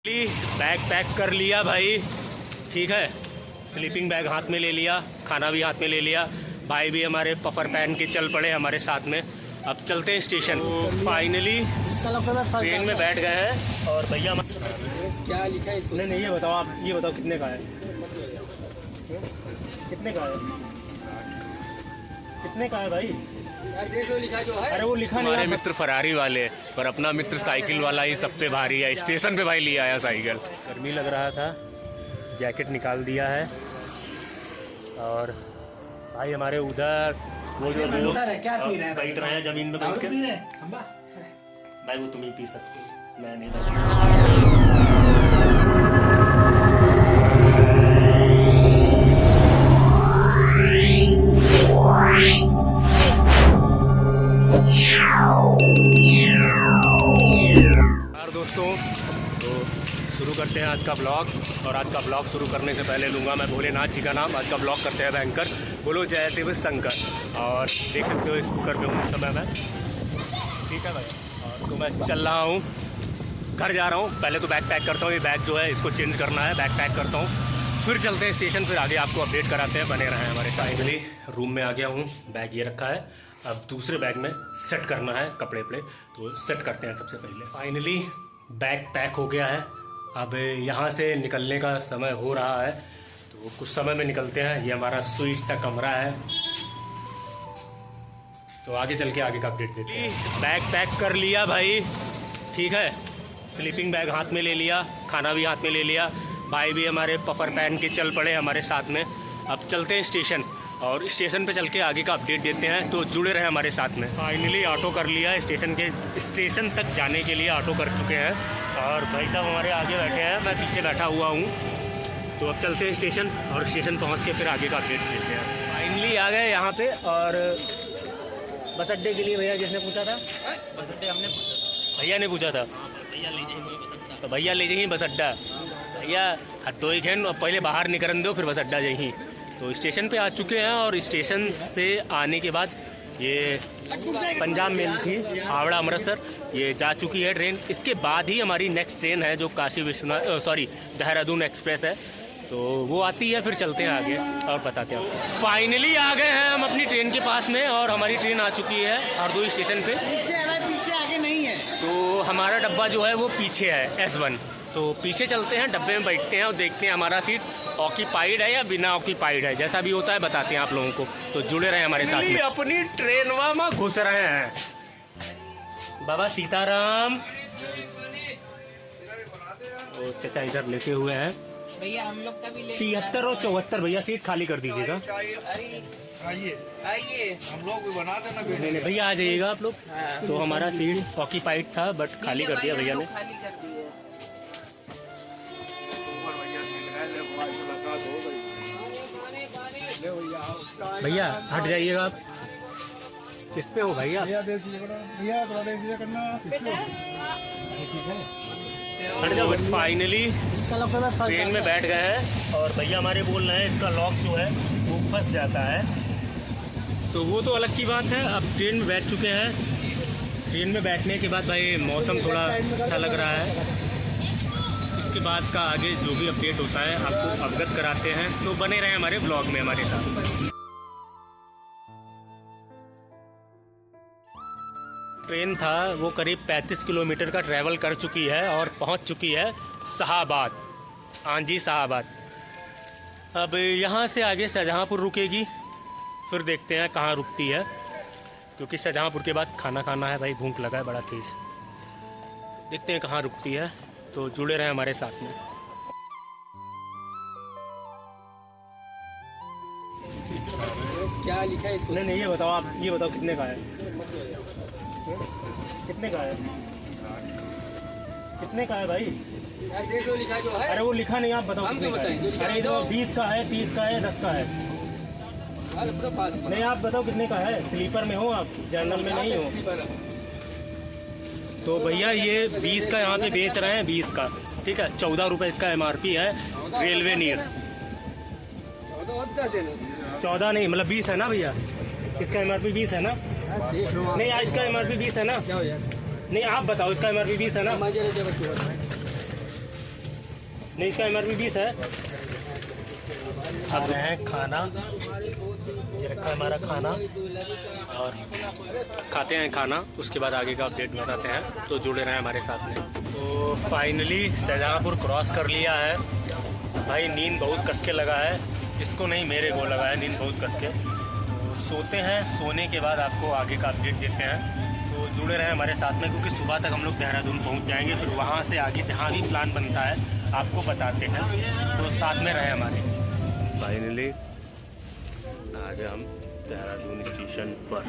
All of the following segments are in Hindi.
बैग पैक कर लिया भाई, ठीक है। स्लीपिंग बैग हाथ में ले लिया, खाना भी हाथ में ले लिया। भाई भी हमारे पफर पहन के चल पड़े हमारे साथ में। अब चलते हैं स्टेशन। फाइनली ट्रेन में बैठ गए हैं और भैया क्या लिखा है इसको? नहीं, ये बताओ, आप ये बताओ कितने का है, कितने का है, कितने का है भाई? लिखा जो है। अरे वो लिखा नहीं। हमारे मित्र फरारी वाले, पर अपना मित्र साइकिल वाला ही सब पे भारी है। स्टेशन पे भाई ले आया साइकिल। गर्मी लग रहा था, जैकेट निकाल दिया है। और भाई हमारे उधर वो जो लोग बैठ रहे हैं जमीन में बैठ के, भाई वो तुम ही पी सकते हो, मैं नहीं। दोस्तों, तो शुरू करते हैं आज का ब्लॉग। और आज का ब्लॉग शुरू करने से पहले लूँगा मैं भोलेनाथ जी का नाम। आज का ब्लॉग करते हैं बैंकर, बोलो जय शिव शंकर। और देख सकते हो स्कूटर पे हूँ इस समय मैं, ठीक है भाई। और तो मैं चल रहा हूँ, घर जा रहा हूँ। पहले तो बैग पैक करता हूँ, ये बैग जो है इसको चेंज करना है। बैग पैक करता हूँ, फिर चलते हैं स्टेशन, फिर आगे आपको अपडेट कराते हैं। बने रहें हमारे साथ। फाइनली रूम में आ गया हूँ, बैग ये रखा है। अब दूसरे बैग में सेट करना है कपड़े वपड़े, तो सेट करते हैं सबसे पहले। फाइनली बैग पैक हो गया है। अब यहाँ से निकलने का समय हो रहा है, तो कुछ समय में निकलते हैं। ये हमारा स्वीट सा कमरा है, तो आगे चल के आगे का अपडेट देते हैं। बैग पैक कर लिया भाई, ठीक है। स्लीपिंग बैग हाथ में ले लिया, खाना भी हाथ में ले लिया। भाई भी हमारे पफर पहन के चल पड़े हमारे साथ में। अब चलते हैं स्टेशन, और स्टेशन पे चल के आगे का अपडेट देते हैं, तो जुड़े रहे हमारे साथ में। फाइनली ऑटो कर लिया है, स्टेशन तक जाने के लिए ऑटो कर चुके हैं। और भाई साहब हमारे आगे बैठे हैं, मैं पीछे बैठा हुआ हूँ। तो अब चलते हैं स्टेशन, और स्टेशन पहुँच के फिर आगे का अपडेट देते हैं। फाइनली आ गए यहाँ पे, और बस अड्डे के लिए भैया जिसने पूछा था, बस अड्डे हमने भैया ने पूछा था, भैया ले जाइए, तो भैया ले जाइए बस अड्डा। भैया हाथ धो खेन, पहले बाहर निकल दो, फिर बस अड्डा जाइए। तो स्टेशन पे आ चुके हैं, और स्टेशन से आने के बाद ये पंजाब मेल थी हावड़ा अमृतसर, ये जा चुकी है ट्रेन। इसके बाद ही हमारी नेक्स्ट ट्रेन है जो काशी विश्वनाथ देहरादून एक्सप्रेस है, तो वो आती है। फिर चलते हैं आगे और बताते हैं। फाइनली आ गए हैं हम अपनी ट्रेन के पास में, और हमारी ट्रेन आ चुकी है हरदोई स्टेशन पे। पीछे आगे नहीं है, तो हमारा डब्बा जो है वो पीछे है, S1। तो पीछे चलते हैं, डब्बे में बैठते हैं और देखते हैं हमारा सीट ऑक्यूपाइड है या बिना ऑक्यूपाइड है। जैसा भी होता है बताते हैं आप लोगों को, तो जुड़े रहे हमारे साथ में। अपनी ट्रेन में घुस रहे हैं। बाबा सीताराम, ओ चाचा इधर लेटे हुए हैं भैया, हम लोग का भी ले 73 और 74 भैया, सीट खाली कर दीजिएगा। आइए आइए, हम लोग भी बना देना। नहीं भैया, आ जाइएगा आप लोग। तो हमारा सीट ऑक्यूपाइड था, बट खाली कर दिया भैया ने। खाली कर दिए। भैया हट जाइएगा आप, किस पे हो भैया? हट जाओ। फाइनली ट्रेन में बैठ गए हैं, और भैया हमारे बोल रहे हैं इसका लॉक जो है वो फंस जाता है, तो वो तो अलग की बात है। अब ट्रेन में बैठ चुके हैं। ट्रेन में बैठने के बाद भाई मौसम थोड़ा अच्छा लग रहा है। इसके बाद का आगे जो भी अपडेट होता है आपको अवगत कराते हैं, तो बने रहे हमारे ब्लॉग में हमारे साथ। ट्रेन था वो करीब 35 किलोमीटर का ट्रैवल कर चुकी है, और पहुंच चुकी है शाहबाद, आंजी शाहबाद। अब यहाँ से आगे शाहजहाँपुर रुकेगी, फिर देखते हैं कहाँ रुकती है, क्योंकि शाहजहाँपुर के बाद खाना खाना है भाई, भूख लगा है बड़ा तेज। देखते हैं कहाँ रुकती है, तो जुड़े रहे हमारे साथ में। क्या लिखा है इसको? नहीं, ये बताओ, आप ये बताओ कितने का है, कितने का है, कितने का है भाई? लिखा जो है। अरे वो लिखा नहीं, आप बताओ कितने का है? अरे जो 20 का है, 30 का है, 10 का है। नहीं आप बताओ कितने का है? स्लीपर में हो आप, जनरल में नहीं हो? तो भैया ये 20 का यहाँ पे बेच रहे हैं, 20 का, ठीक है। 14 रुपये इसका MRP है, रेलवे नियर। 14 नहीं, मतलब 20 है ना भैया, इसका MRP 20 है ना? नहीं इसका MRP 20 है ना? नहीं आप बताओ, इसका MRP 20 है ना? नहीं, इसका MRP 20 है। अब रहे हैं खाना, ये रखा है हमारा खाना, और खाते हैं खाना, उसके बाद आगे का अपडेट बताते हैं, तो जुड़े रहें हमारे साथ में। तो फाइनली शाहजहाँपुर क्रॉस कर लिया है भाई। नींद बहुत कस के लगा है, इसको नहीं मेरे को लगा है नींद बहुत कस के। तो सोते हैं, सोने के बाद आपको आगे का अपडेट देते हैं, तो जुड़े रहें हमारे साथ में, क्योंकि सुबह तक हम लोग देहरादून पहुंच जाएंगे। फिर वहां से आगे जहां भी प्लान बनता है आपको बताते हैं, तो साथ में रहें हमारे। फाइनली आ गए हम देहरादून स्टेशन पर।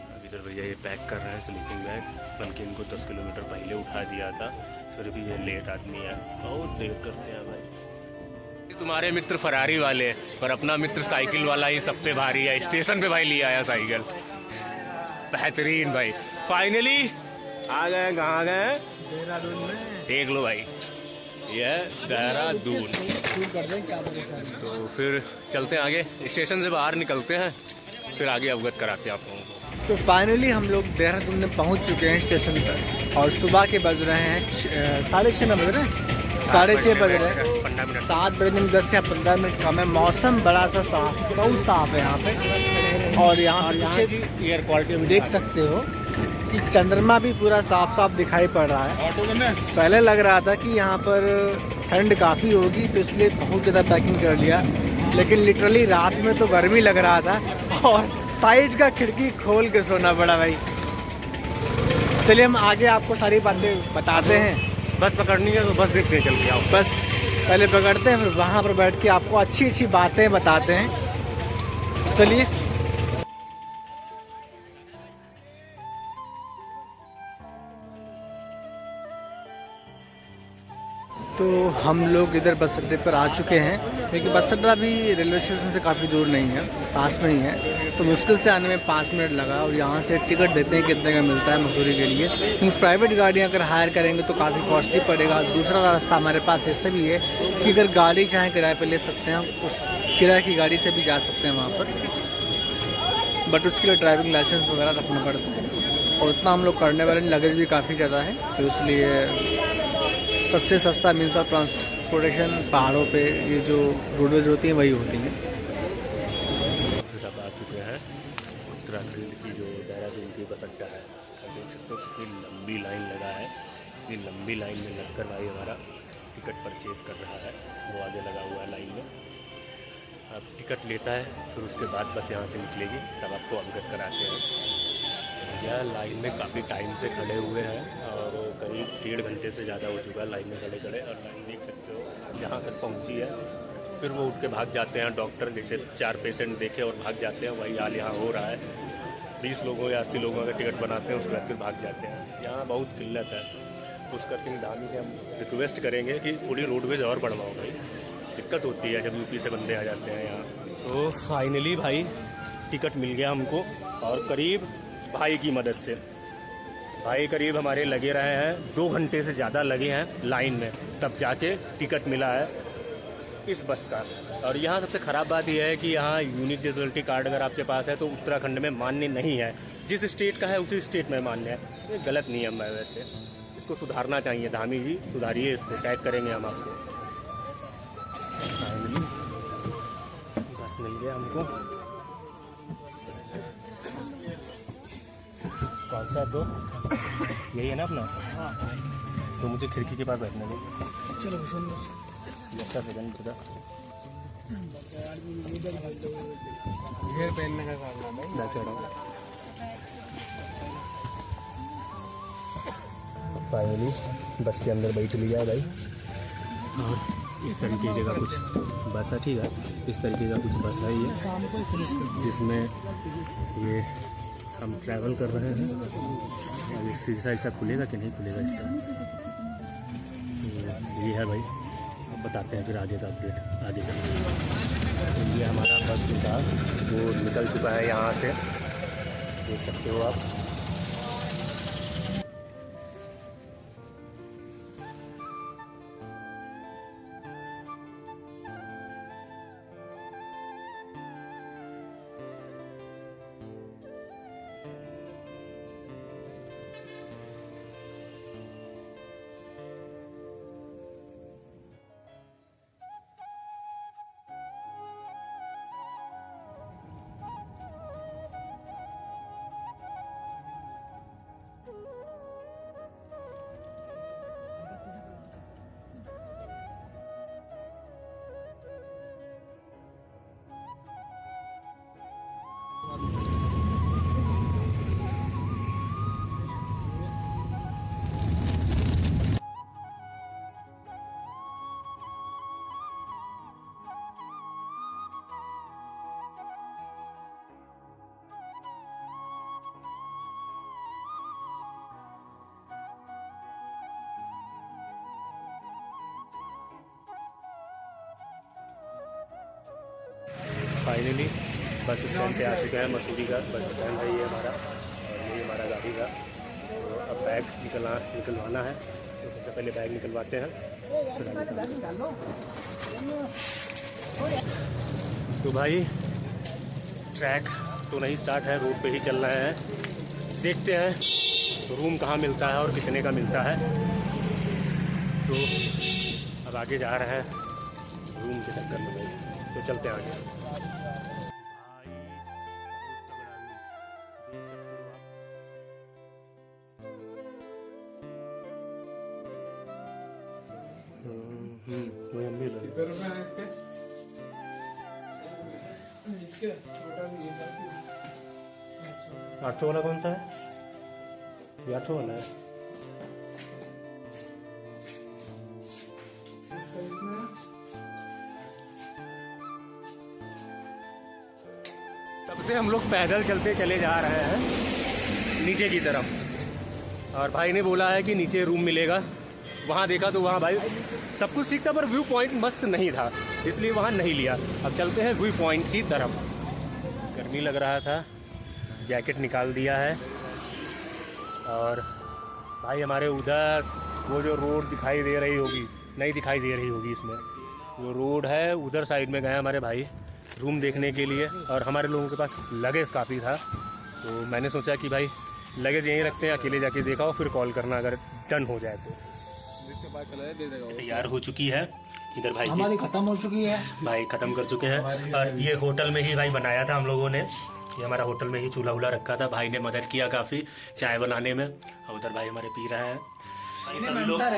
अब इधर भैया ये पैक कर रहे हैं स्लीपिंग बैग, बल्कि इनको 10 किलोमीटर पहले उठा दिया था, फिर भी ये लेट आदमी है, बहुत लेट करते हैं भाई। तुम्हारे मित्र फरारी वाले, पर अपना मित्र साइकिल वाला ही सब पे भारी है। स्टेशन पे भाई ले आया साइकिल, बेहतरीन भाई। फाइनली आ गए, कहाँ गए? देहरादून में। देख लो भाई, ये है देहरादून। तो फिर चलते हैं आगे, स्टेशन से बाहर निकलते हैं, फिर आगे अवगत कराते हैं आप लोगों को। तो फाइनली हम लोग देहरादून में पहुंच चुके हैं स्टेशन पर, और सुबह के बज रहे हैं 6:30 बज रहे हैं, 6:30 बज रहे हैं। 7 बजने में 10 या 15 मिनट कम है। मौसम बड़ा सा साफ, बहुत साफ है यहाँ पे, और यहाँ पीछे एयर क्वालिटी देख सकते हो कि चंद्रमा भी पूरा साफ साफ दिखाई पड़ रहा है। पहले लग रहा था कि यहाँ पर ठंड काफ़ी होगी, तो इसलिए बहुत ज़्यादा पैकिंग कर लिया, लेकिन लिटरली रात में तो गर्मी लग रहा था, और साइड का खिड़की खोल के सोना पड़ा भाई। चलिए हम आगे आपको सारी बातें बताते हैं। बस पकड़नी है तो बस देखते हैं, चल के आओ। बस पहले पकड़ते हैं, फिर वहाँ पर बैठ के आपको अच्छी अच्छी बातें बताते हैं। चलिए। तो हम लोग इधर बस अड्डे पर आ चुके हैं, क्योंकि बस अड्डा भी रेलवे स्टेशन से काफ़ी दूर नहीं है, पास में ही है, तो मुश्किल से आने में 5 मिनट लगा। और यहाँ से टिकट देते हैं कितने का मिलता है मसूरी के लिए, क्योंकि प्राइवेट गाड़ियाँ अगर हायर करेंगे तो काफ़ी कॉस्टली पड़ेगा। दूसरा रास्ता हमारे पास ऐसे भी है कि अगर गाड़ी चाहे किराए पर ले सकते हैं, उस किराए की गाड़ी से भी जा सकते हैं वहाँ पर, बट उसके लिए ड्राइविंग लाइसेंस वगैरह रखना पड़ता है, और उतना हम लोग करने वाले, लगेज भी काफ़ी ज़्यादा है, तो इसलिए सबसे सस्ता मीन्स ऑफ ट्रांसपोर्टेशन पहाड़ों पे ये जो रोडवेज होती हैं वही होती हैं। अब आ चुके हैं उत्तराखंड की जो देहरादून की बस अड्डा है। आप देख सकते हो कितनी लंबी लाइन लगा है। ये लंबी लाइन में लगकर भाई हमारा टिकट परचेज़ कर रहा है, वो आगे लगा हुआ है लाइन में। अब टिकट लेता है, फिर उसके बाद बस यहाँ से निकलेगी, तब आपको अवगत कराते हैं। यह लाइन में काफ़ी टाइम से खड़े हुए हैं, और करीब 1.5 घंटे से ज़्यादा हो चुका है लाइन में खड़े खड़े, और लाइन देख सकते हो जहाँ तक पहुँची है। फिर वो उठ के भाग जाते हैं डॉक्टर, जैसे 4 पेशेंट देखे और भाग जाते हैं, वही हाल यहाँ हो रहा है। 20 लोगों या 80 लोगों का टिकट बनाते हैं, उसके बाद फिर भाग जाते हैं। यहाँ बहुत किल्लत है। पुष्कर सिंह धामी से हम रिक्वेस्ट करेंगे कि थोड़ी रोडवेज और बढ़वाओ भाई, दिक्कत होती है जब यूपी से बंदे आ जाते हैं यहाँ। तो फाइनली भाई टिकट मिल गया हमको, और करीब भाई की मदद से, भाई करीब हमारे लगे रहे हैं 2 घंटे से ज़्यादा लगे हैं लाइन में, तब जाके टिकट मिला है इस बस का। और यहाँ सबसे ख़राब बात यह है कि यहाँ यूनिक डिसेबिलिटी कार्ड अगर आपके पास है तो उत्तराखंड में मान्य नहीं है। जिस स्टेट का है उसी स्टेट में मान्य है। ये गलत नियम है, वैसे इसको सुधारना चाहिए। धामी जी सुधारिए इसको, टैग करेंगे हम आपको। फाइनली बस मिल गया हमको। कौन सा दो? यही है ना अपना? हाँ। तो मुझे खिड़की के पास बैठने दो। चलो जैसा सेकंड खुदा पहनने का काम है। फाइनली बस के अंदर बैठ लिया भाई, और इस तरीके का कुछ बस है, ठीक है, इस तरीके का कुछ बस है ये, जिसमें ये हम ट्रैवल कर रहे हैं। अब शीशा ऐसा खुलेगा कि नहीं खुलेगा इसका, ये है भाई। अब बताते हैं फिर आगे का अपडेट आगे का। तो ये हमारा बस था, वो निकल चुका है यहाँ से, देख सकते हो आप। फाइनली बस स्टैंड पे आ चुके हैं। मसूरी का बस स्टैंड है ये हमारा, और ये हमारा गाड़ी का। तो अब बैग निकलवाना है, तो सबसे पहले बैग निकलवाते हैं। तो भाई ट्रैक तो नहीं स्टार्ट है, रोड पे ही चल रहे हैं। देखते हैं रूम कहाँ मिलता है और कितने का मिलता है। तो अब आगे जा रहे हैं रूम के चक्कर में भाई, तो चलते हैं आगे। वही हम मिल रहे हैं। इसके छोटा भी है। 800 वाला कौन सा है? ये 800 वाला है। तब से हम लोग पैदल चलते चले जा रहे हैं नीचे की तरफ, और भाई ने बोला है कि नीचे रूम मिलेगा। वहाँ देखा तो वहाँ भाई सब कुछ ठीक था, पर व्यू पॉइंट मस्त नहीं था, इसलिए वहाँ नहीं लिया। अब चलते हैं व्यू पॉइंट की तरफ। गर्मी लग रहा था, जैकेट निकाल दिया है। और भाई हमारे उधर वो जो रोड दिखाई दे रही होगी, नहीं दिखाई दे रही होगी, इसमें जो रोड है उधर साइड में गए हमारे भाई रूम देखने के लिए। और हमारे लोगों के पास लगेज काफ़ी था, तो मैंने सोचा कि भाई लगेज यहीं रखते हैं, अकेले जाके देखा हो फिर कॉल करना अगर डन हो जाए तो। तैयार हो चुकी है इधर भाई, हमारी खत्म हो चुकी है भाई ख़त्म कर चुके हैं। और ये होटल में ही भाई बनाया था हम लोगों ने, ये हमारा होटल में ही चूल्हा वूल्हा रखा था। भाई ने मदद किया काफ़ी चाय बनाने में। और उधर भाई हमारे पी रहे हैं,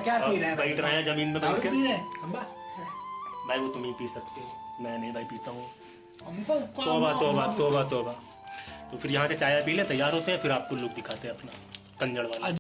क्या पी रहे हैं? बैठ रहे हैं जमीन में बैठ के। भाई वो तुम ही पी सकते हो, मैं नहीं भाई पीता हूँ। तोबा तोबा तोबा तोबा। तो फिर यहाँ से चाय पी ले, तैयार होते हैं, फिर आपको लुक दिखाते हैं अपना कंजड़ वाला।